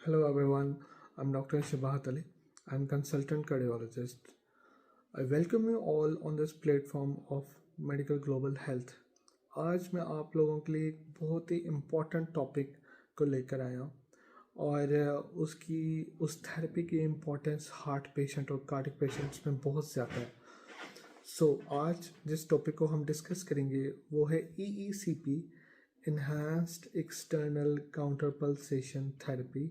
Hello everyone, I'm Dr. Shabahat Ali. I'm consultant cardiologist. I welcome you all on this platform of Medical Global Health. आज मैं आप लोगों के लिए एक बहुत ही इम्पोर्टेंट टॉपिक को लेकर आया हूँ और उस थेरेपी की इम्पोर्टेंस हार्ट पेशेंट और कार्डिक पेशेंट्स में बहुत ज़्यादा है। आज जिस टॉपिक को हम डिस्कस करेंगे वो है EECP, enhanced external counter pulsation therapy.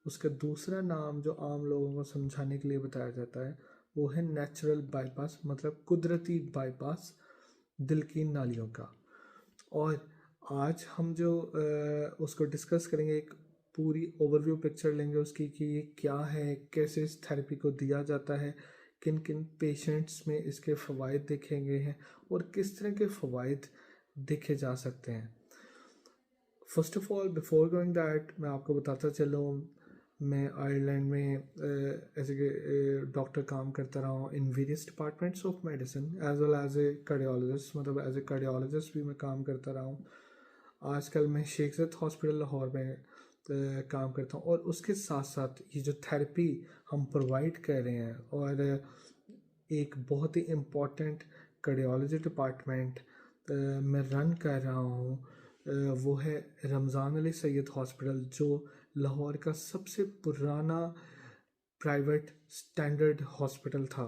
उसका दूसरा नाम जो आम लोगों को समझाने के लिए बताया जाता है वो है नेचुरल बाईपास, मतलब कुदरती बाईपास दिल की नालियों का। और आज हम जो उसको डिस्कस करेंगे, एक पूरी ओवरव्यू पिक्चर लेंगे उसकी कि ये क्या है, कैसे इस थेरेपी को दिया जाता है, किन किन पेशेंट्स में इसके फ़वाइद देखेंगे हैं और किस तरह के फ़वाइद देखे जा सकते हैं। First of all, before going that, मैं आपको बताता चलूँ, मैं आयरलैंड में एज ए डॉक्टर काम करता रहा हूँ in various departments of medicine as well as a cardiologist, मतलब एज ए कार्डियोलॉजिस्ट भी मैं काम करता रहा हूँ। आजकल मैं शेख ज़ायद हॉस्पिटल लाहौर में काम करता हूँ और उसके साथ साथ ये जो थेरेपी हम प्रोवाइड कर रहे हैं और एक बहुत ही इम्पोर्टेंट कार्डियोलॉजी डिपार्टमेंट मैं रन कर रहा हूँ, वो है रमज़ान अली सैयद हॉस्पिटल, जो लाहौर का सबसे पुराना प्राइवेट स्टैंडर्ड हॉस्पिटल था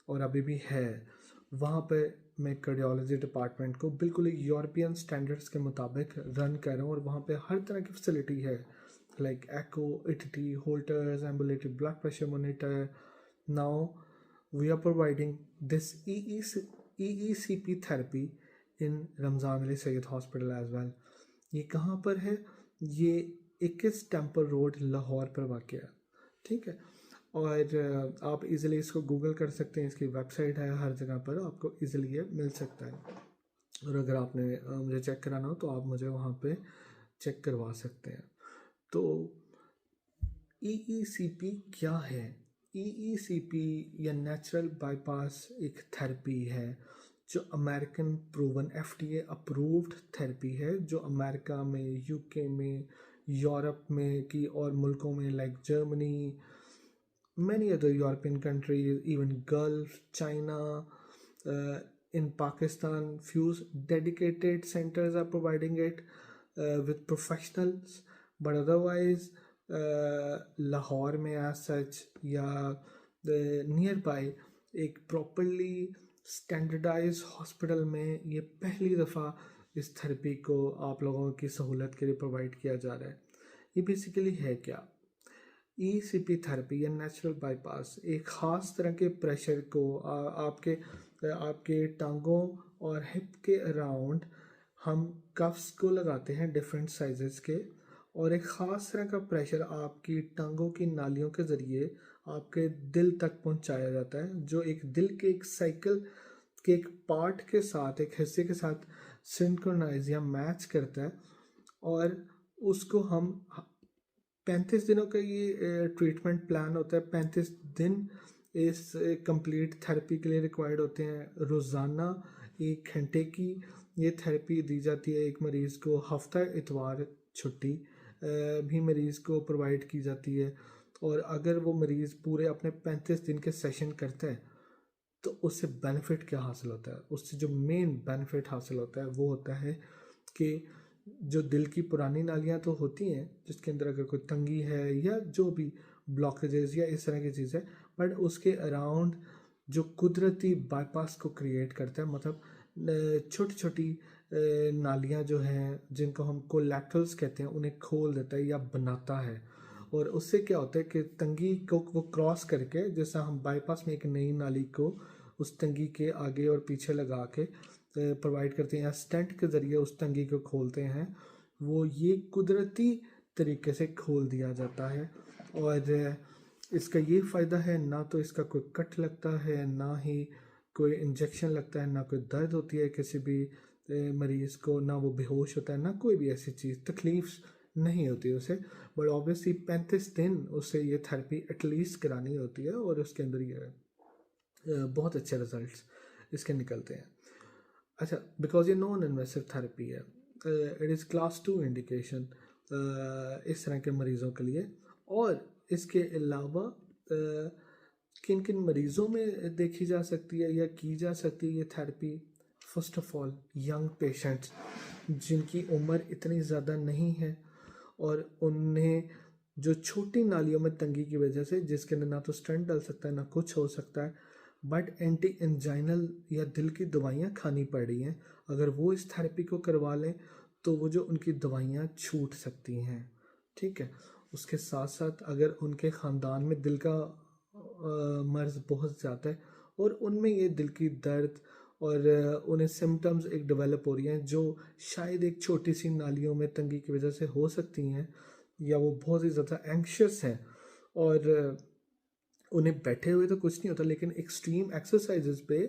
और अभी भी है। वहाँ पे मैं कार्डियोलॉजी डिपार्टमेंट को बिल्कुल यूरोपियन स्टैंडर्ड्स के मुताबिक रन कर रहा हूँ और वहाँ पे हर तरह की फैसिलिटी है, like echo, ETT, Holters, ambulatory blood pressure monitor. Now we are providing this EECP therapy in Ramzan Ali Syed hospital as well. ये कहाँ पर है? ये 21 टेम्पल रोड लाहौर पर वाक़ है, ठीक है। और आप इजीली इसको गूगल कर सकते हैं, इसकी वेबसाइट है, हर जगह पर आपको इजीली ये मिल सकता है। और अगर आपने मुझे चेक कराना हो तो आप मुझे वहाँ पे चेक करवा सकते हैं। तो EECP क्या है? EECP या नेचुरल बाईपास एक थेरेपी है जो American proven FDA approved therapy है, जो अमेरिका में, UK में, यूरोप में की और मुल्कों में like Germany, many other European countries, even Gulf, China, in Pakistan, few dedicated centers are providing it with professionals, but otherwise Lahore में एज सच या नियर बाय एक प्रॉपरली स्टैंडर्डाइज हॉस्पिटल में ये पहली दफ़ा इस थेरेपी को आप लोगों की सहूलत के लिए प्रोवाइड किया जा रहा है। ये बेसिकली है क्या? ECP थेरेपी या नेचुरल बाईपास एक ख़ास तरह के प्रेशर को आपके टांगों और हिप के अराउंड हम कफ्स को लगाते हैं डिफरेंट साइजेस के, और एक ख़ास तरह का प्रेशर आपकी टांगों की नालियों के ज़रिए आपके दिल तक पहुंचाया जाता है, जो एक दिल के एक साइकिल के एक पार्ट के साथ, एक हिस्से के साथ सिंक्रोनाइज या मैच करता है। और उसको हम 35 दिनों का ये ट्रीटमेंट प्लान होता है। 35 दिन इस कंप्लीट थेरेपी के लिए रिक्वायर्ड होते हैं। रोज़ाना 1 घंटे की ये थेरेपी दी जाती है एक मरीज़ को। हफ्ता इतवार छुट्टी भी मरीज़ को प्रोवाइड की जाती है। और अगर वो मरीज़ पूरे अपने 35 दिन के सेशन करता है तो उससे बेनिफिट क्या हासिल होता है? उससे जो मेन बेनिफिट हासिल होता है वो होता है कि जो दिल की पुरानी नालियाँ तो होती हैं जिसके अंदर अगर कोई तंगी है या जो भी ब्लॉकेजेस या इस तरह की चीज़ है, बट उसके अराउंड जो कुदरती बाईपास को क्रिएट करता है, मतलब छोटी छोटी नालियाँ जो हैं जिनको हम कोलैटरल्स कहते हैं, उन्हें खोल देता है या बनाता है। और उससे क्या होता है कि तंगी को वो क्रॉस करके, जैसा हम बाईपास में एक नई नाली को उस तंगी के आगे और पीछे लगा के प्रोवाइड करते हैं या स्टेंट के ज़रिए उस तंगी को खोलते हैं, वो ये कुदरती तरीके से खोल दिया जाता है। और इसका ये फ़ायदा है, ना तो इसका कोई कट लगता है, ना ही कोई इंजेक्शन लगता है, ना कोई दर्द होती है किसी भी मरीज़ को, ना वो बेहोश होता है, ना कोई भी ऐसी चीज़ तकलीफ नहीं होती उसे। बट ऑब्वियसली 35 दिन उससे ये थेरेपी एटलीस्ट करानी होती है और उसके अंदर ये बहुत अच्छे रिजल्ट्स इसके निकलते हैं। अच्छा, बिकॉज ये नॉन इन्वेसिव थेरेपी है, इट इज़ क्लास 2 इंडिकेशन इस तरह के मरीज़ों के लिए। और इसके अलावा किन किन मरीज़ों में देखी जा सकती है या की जा सकती है ये therapy. First of all, young patients जिनकी उम्र इतनी ज़्यादा नहीं है और उन्हें जो छोटी नालियों में तंगी की वजह से, जिसके अंदर ना तो स्टेंट डल सकता है ना कुछ हो सकता है, बट एंटी एंजाइनल या दिल की दवाइयाँ खानी पड़ रही हैं, अगर वो इस थेरेपी को करवा लें तो वो जो उनकी दवाइयाँ छूट सकती हैं। ठीक है। उसके साथ साथ अगर उनके ख़ानदान में दिल का मर्ज़ बहुत ज़्यादा है और उनमें ये दिल की दर्द और उन्हें सिम्टम्स एक डेवलप हो रही हैं जो शायद एक छोटी सी नालियों में तंगी की वजह से हो सकती हैं, या वो बहुत ही ज़्यादा एंक्शस हैं और उन्हें बैठे हुए तो कुछ नहीं होता, लेकिन एक्सट्रीम एक्सरसाइजेज पे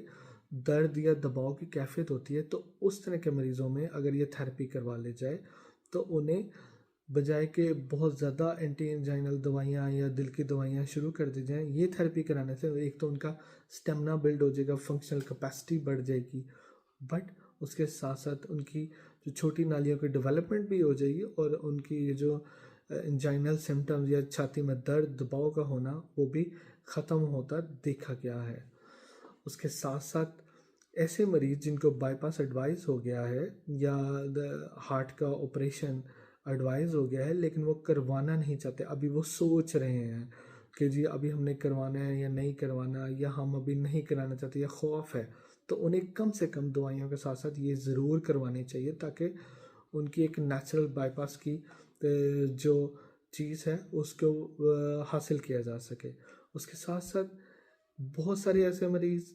दर्द या दबाव की कैफियत होती है, तो उस तरह के मरीज़ों में अगर ये थेरेपी करवा ले जाए तो उन्हें बजाय के बहुत ज़्यादा एंटी एंजाइनल दवाइयाँ या दिल की दवाइयाँ शुरू कर दी जाएँ, ये थेरेपी कराने से एक तो उनका स्टेमिना बिल्ड हो जाएगा, फंक्शनल कैपेसिटी बढ़ जाएगी, बट उसके साथ साथ उनकी जो छोटी नालियों की डेवलपमेंट भी हो जाएगी और उनकी ये जो एंजाइनल सिम्टम्स या छाती में दर्द दबाव का होना वो भी ख़त्म होता देखा गया है। उसके साथ साथ ऐसे मरीज़ जिनको बाईपास एडवाइस हो गया है या हार्ट का ऑपरेशन एडवाइस हो गया है लेकिन वो करवाना नहीं चाहते, अभी वो सोच रहे हैं कि जी अभी हमने करवाना है या नहीं करवाना, या हम अभी नहीं कराना चाहते या खौफ है, तो उन्हें कम से कम दवाइयों के साथ साथ ये ज़रूर करवानी चाहिए ताकि उनकी एक नेचुरल बाईपास की जो चीज़ है उसको हासिल किया जा सके। उसके साथ साथ बहुत सारे ऐसे मरीज़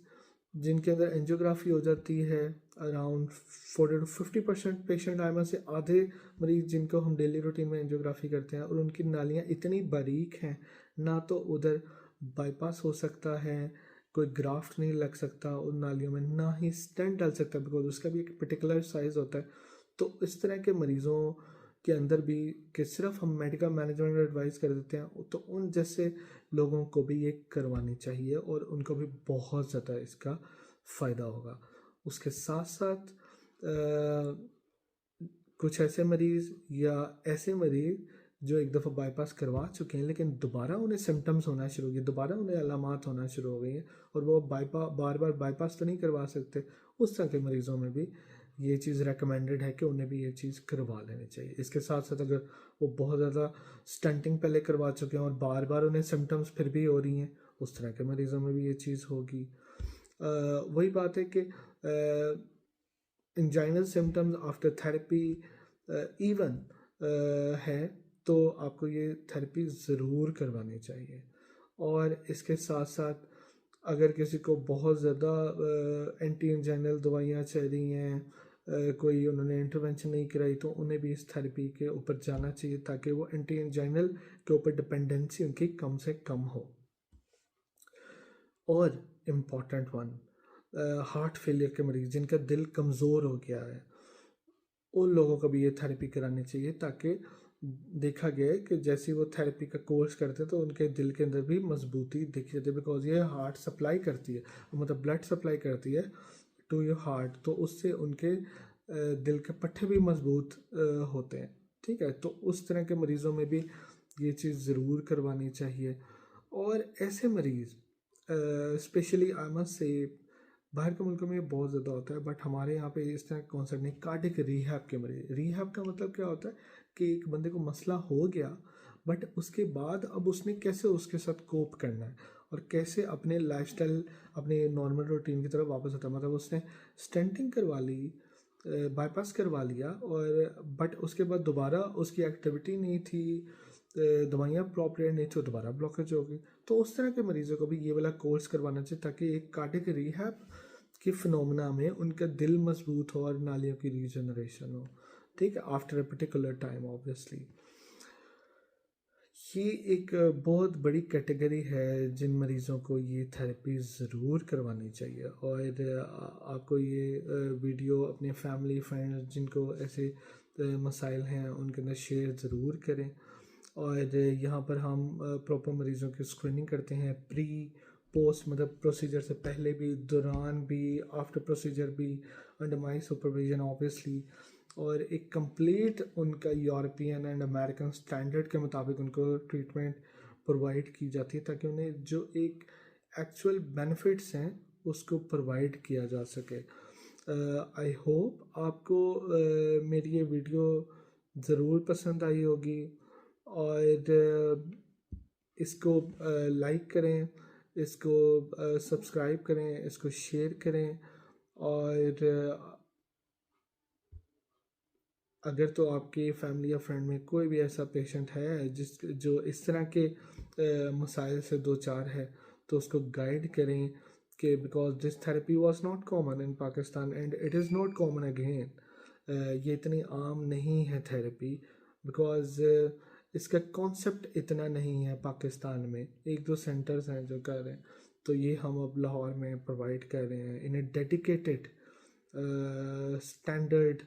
जिनके अंदर एंजियोग्राफी हो जाती है, अराउंड 40 to 50% पेशेंट आए में से आधे मरीज़ जिनको हम डेली रूटीन में एंजियोग्राफी करते हैं और उनकी नालियाँ इतनी बारीक हैं, ना तो उधर बाईपास हो सकता है, कोई ग्राफ्ट नहीं लग सकता उन नालियों में, ना ही स्टेंट डाल सकता बिकॉज उसका भी एक पर्टिकुलर साइज़ होता है। तो इस तरह के मरीज़ों के अंदर भी कि सिर्फ हम मेडिकल मैनेजमेंट एडवाइस कर देते हैं, तो उन जैसे लोगों को भी ये करवानी चाहिए और उनको भी बहुत ज़्यादा इसका फ़ायदा होगा। उसके साथ साथ कुछ ऐसे मरीज़ या ऐसे मरीज़ जो एक दफ़ा बाईपास करवा चुके हैं लेकिन दोबारा उन्हें सिम्टम्स होना शुरू हो गए, दोबारा उन्हें अलामात होना शुरू हो गई हैं और वो बार बार बाईपास तो नहीं करवा सकते, उस तरह के मरीज़ों में भी ये चीज़ रेकमेंडेड है कि उन्हें भी ये चीज़ करवा लेनी चाहिए। इसके साथ साथ अगर वो बहुत ज़्यादा स्टंटिंग पहले करवा चुके हैं और बार बार उन्हें सिम्टम्स फिर भी हो रही हैं, उस तरह के मरीज़ों में भी ये चीज़ होगी। वही बात है कि इंजाइनल सिम्टम्स आफ्टर थेरेपी इवन है तो आपको ये थेरेपी ज़रूर करवानी चाहिए। और इसके साथ साथ अगर किसी को बहुत ज़्यादा एंटी एंजाइनल दवाइयाँ चल रही हैं, कोई उन्होंने इंटरवेंशन नहीं कराई, तो उन्हें भी इस थेरेपी के ऊपर जाना चाहिए ताकि वो एंटी एंजाइनल के ऊपर डिपेंडेंसी उनकी कम से कम हो। और इम्पॉर्टेंट वन, हार्ट फेलियर के मरीज़ जिनका दिल कमज़ोर हो गया है, उन लोगों को भी ये थेरेपी करानी चाहिए ताकि देखा गया है कि जैसे वो थेरेपी का कोर्स करते हैं तो उनके दिल के अंदर भी मजबूती दिखी जाती है, बिकॉज ये हार्ट सप्लाई करती है, मतलब ब्लड सप्लाई करती है टू योर हार्ट, तो उससे उनके दिल के पट्टे भी मजबूत होते हैं। ठीक है, तो उस तरह के मरीज़ों में भी ये चीज़ ज़रूर करवानी चाहिए। और ऐसे मरीज़ स्पेशली आई मस्ट से बाहर के मुल्कों में ये बहुत ज़्यादा होता है, बट हमारे यहाँ पे इस तरह का कॉन्सेप्ट नहीं। कार्डिक रीहैब के मरीज, रीहैब का मतलब क्या होता है कि एक बंदे को मसला हो गया बट उसके बाद अब उसने कैसे उसके साथ कोप करना है और कैसे अपने लाइफस्टाइल अपने नॉर्मल रूटीन की तरफ वापस आता है। मतलब उसने स्टेंटिंग करवा ली, बाईपास करवा लिया और बट उसके बाद दोबारा उसकी एक्टिविटी नहीं थी, दवाइयाँ प्रॉपर नहीं थी, दोबारा ब्लॉकेज हो गई, तो उस तरह के मरीज़ों को भी ये वाला कोर्स करवाना चाहिए ताकि एक कार्डिक रीहैब के फिनोमेना में उनका दिल मजबूत हो और नालियों की रीजनरेशन हो। ठीक है, after a particular time obviously. ये एक बहुत बड़ी कैटेगरी है जिन मरीज़ों को ये थेरेपी ज़रूर करवानी चाहिए। और आपको ये वीडियो अपने फैमिली फ्रेंड्स जिनको ऐसे मसाइल हैं उनके अंदर शेयर ज़रूर करें। और यहाँ पर हम प्रॉपर मरीज़ों की स्क्रीनिंग करते हैं, प्री पोस्ट मतलब प्रोसीजर से पहले भी, दौरान भी, आफ्टर प्रोसीजर भी, अंडर माय सुपरविजन ऑब्वियसली। और एक कंप्लीट उनका यूरोपियन एंड अमेरिकन स्टैंडर्ड के मुताबिक उनको ट्रीटमेंट प्रोवाइड की जाती है, ताकि उन्हें जो एक एक्चुअल बेनिफिट्स हैं उसको प्रोवाइड किया जा सके। आई होप आपको मेरी ये वीडियो ज़रूर पसंद आई होगी, और इसको लाइक करें, इसको सब्सक्राइब करें, इसको शेयर करें, और अगर तो आपकी फैमिली या फ्रेंड में कोई भी ऐसा पेशेंट है जो इस तरह के मसाइल से दो चार है, तो उसको गाइड करें कि because this therapy was not common in Pakistan and it is not common again. ये इतनी आम नहीं है थेरेपी, बिकॉज इसका कॉन्सेप्ट इतना नहीं है पाकिस्तान में। एक दो सेंटर्स हैं जो कर रहे हैं, तो ये हम अब लाहौर में प्रोवाइड कर रहे हैं in a dedicated standard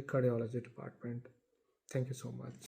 cardiology department. Thank you so much.